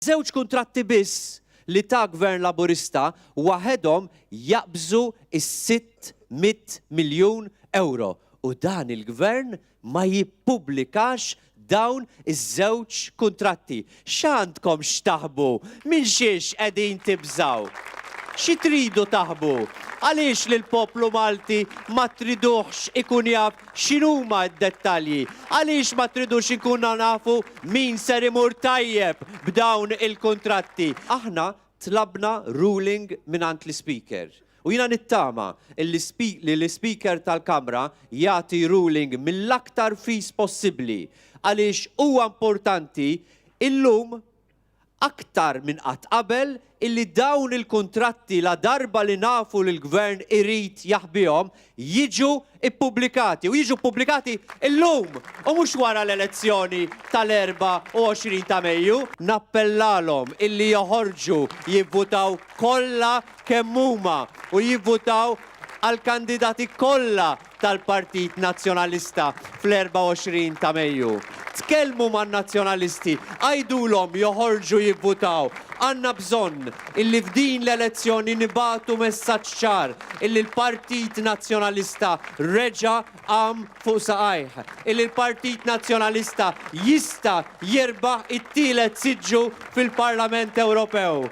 Żewġ kuntratti biss li ta' Gvern Laburista waħedhom jaqbżu is-600 miljun euro. U dan il-Gvern ma jippubblikax dawn iż-żewġ kuntratti. X'għandkom x'taħbu? Minn xiex qegħdin tibżaw? Xi tridu taħbu? Għaliex li l-poplu Malti ma triduħx ikun jaf x'inhuma d-dettalji? Għaliex ma tridux ikun nafu min ser imur tajjeb b'dawn il-kuntratti? Aħna tlabna ruling minant l-Speaker. U jina nittama li l-Speaker tal-Kamra jagħti ruling mill-aktar fis possibbli għaliex huwa importanti illum aktar minn qatt qabel illi dawn il-kuntratti la darba li nafu li l-Gvern irid jaħbihom jiġu ippubblikati u jiġu pubblikati illum u mhux wara l-elezzjoni tal-24 ta' Mejju. Nappellalhom illi joħorġu jivvutaw kollha kemm huma u jivvutaw għal-kandidati kollha tal-Partit Nazzjonalista fl-24 ta' Mejju. Tkellmu man-nazzjonalisti, għajdulhom joħorġu jivvutaw. Għandna bżonn illi f'din l-elezzjoni nibatu messaġġ ċar illi l-Partit Nazzjonalista reġa' qam fuq saqajh. Illi l-Partit Nazzjonalista jista' jerbaħ it-tielet siġġu fil-Parlament Ewropew.